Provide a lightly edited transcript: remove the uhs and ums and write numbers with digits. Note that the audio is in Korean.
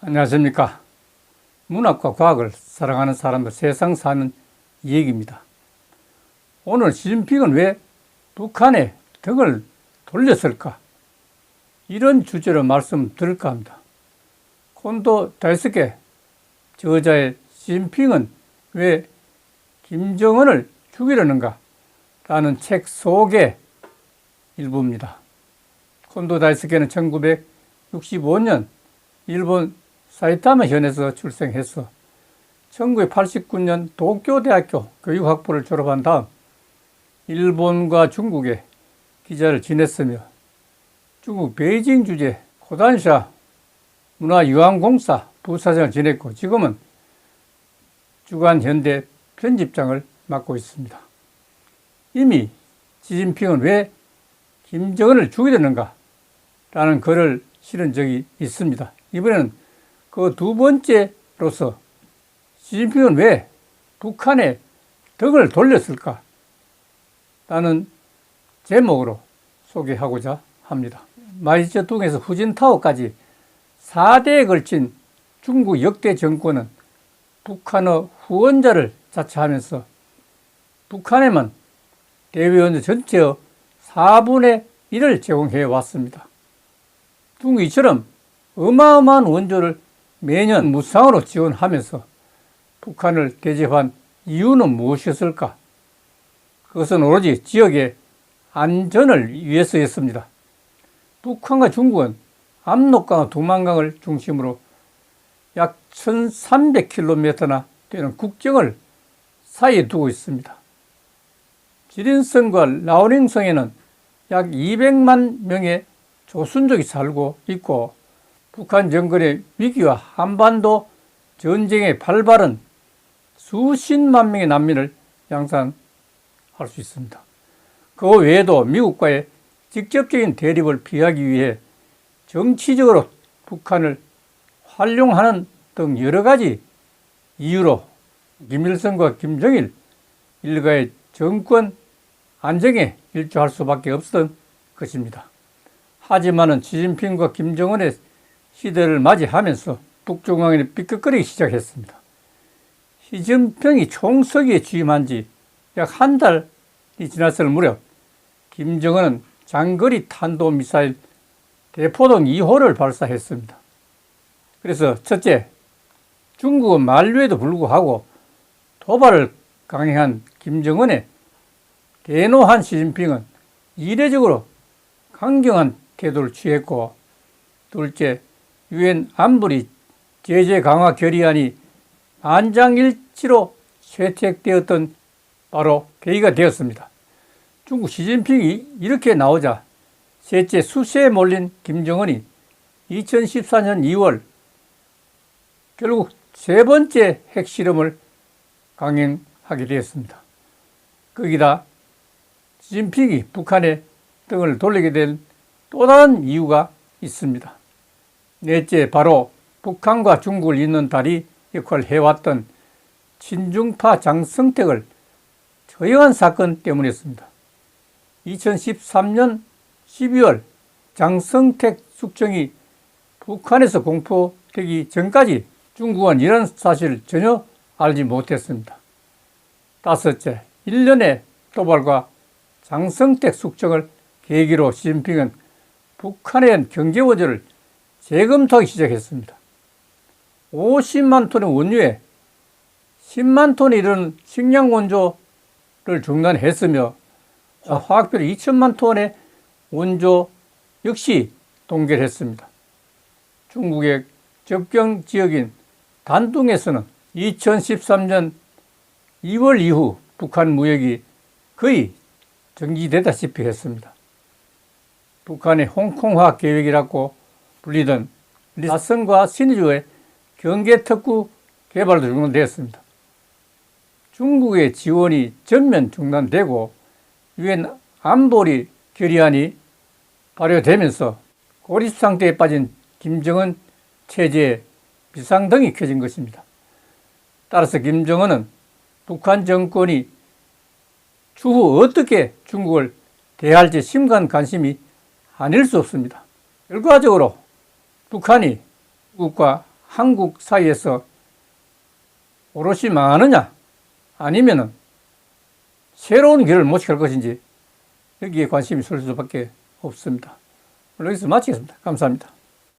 안녕하십니까. 문학과 과학을 사랑하는 사람들 세상 사는 이야기입니다. 오늘 시진핑은 왜 북한에 등을 돌렸을까? 이런 주제로 말씀드릴까 합니다. 콘도 다이스케 저자의 시진핑은 왜 김정은을 죽이려는가? 라는 책 속의 일부입니다. 콘도 다이스케는 1965년 일본 사이타마 현에서 출생해서 1989년 도쿄대학교 교육학부를 졸업한 다음 일본과 중국에 기자를 지냈으며 중국 베이징 주재 고단샤 문화유한공사 부사장을 지냈고 지금은 주간현대 편집장을 맡고 있습니다. 이미 시진핑은 왜 김정은을 죽이려는가 라는 글을 실은 적이 있습니다. 이번에는 그 두 번째로서 시진핑은 왜 북한에 등을 돌렸을까? 라는 제목으로 소개하고자 합니다. 마이쩌둥에서 후진타오까지 4대에 걸친 중국 역대 정권은 북한의 후원자를 자처하면서 북한에만 대외원조 전체의 4분의 1을 제공해 왔습니다. 중국이 이처럼 어마어마한 원조를 매년 무상으로 지원하면서 북한을 대접한 이유는 무엇이었을까? 그것은 오로지 지역의 안전을 위해서였습니다. 북한과 중국은 압록강과 두만강을 중심으로 약 1300km나 되는 국경을 사이에 두고 있습니다. 지린성과 라오닝성에는 약 200만 명의 조선족이 살고 있고 북한 정권의 위기와 한반도 전쟁의 발발은 수십만 명의 난민을 양산할 수 있습니다. 그 외에도 미국과의 직접적인 대립을 피하기 위해 정치적으로 북한을 활용하는 등 여러 가지 이유로 김일성과 김정일 일가의 정권 안정에 일조할 수밖에 없었던 것입니다. 하지만은 시진핑과 김정은의 시대를 맞이하면서 북중간이 삐끗거리기 시작했습니다. 시진핑이 총서기에 취임한 지 약 한 달이 지났을 무렵 김정은은 장거리 탄도미사일 대포동 2호를 발사했습니다. 그래서 첫째, 중국은 만류에도 불구하고 도발을 강행한 김정은의 대노한 시진핑은 이례적으로 강경한 태도를 취했고, 둘째, 유엔 안보리 제재 강화 결의안이 만장일치로 채택되었던 바로 계기가 되었습니다. 중국 시진핑이 이렇게 나오자 셋째 수세에 몰린 김정은이 2014년 2월 결국 세 번째 핵실험을 강행하게 되었습니다. 거기다 시진핑이 북한에 등을 돌리게 된 또 다른 이유가 있습니다. 넷째, 바로 북한과 중국을 잇는 다리 역할을 해왔던 친중파 장성택을 처형한 사건 때문이었습니다. 2013년 12월 장성택 숙청이 북한에서 공포되기 전까지 중국은 이런 사실을 전혀 알지 못했습니다. 다섯째, 일련의 도발과 장성택 숙청을 계기로 시진핑은 북한에 대한 경제 원조를 재검토하기 시작했습니다. 50만 톤의 원유에 10만 톤에 이르는 식량 원조를 중단했으며 화학비료 2천만 톤의 원조 역시 동결했습니다. 중국의 접경 지역인 단둥에서는 2013년 2월 이후 북한 무역이 거의 정지되다시피 했습니다. 북한의 홍콩화 계획이라고 불리던 라선과 신의주의 경계특구 개발도 중단되었습니다. 중국의 지원이 전면 중단되고 유엔 안보리 결의안이 발효되면서 고립 상태에 빠진 김정은 체제에 비상등이 켜진 것입니다. 따라서 김정은은 북한 정권이 추후 어떻게 중국을 대할지 심각한 관심이 아닐 수 없습니다. 결과적으로 북한이 중국과 한국 사이에서 오롯이 망하느냐 아니면은 새로운 길을 모색할 것인지 여기에 관심이 쏠 수밖에 없습니다. 여기서 마치겠습니다. 감사합니다.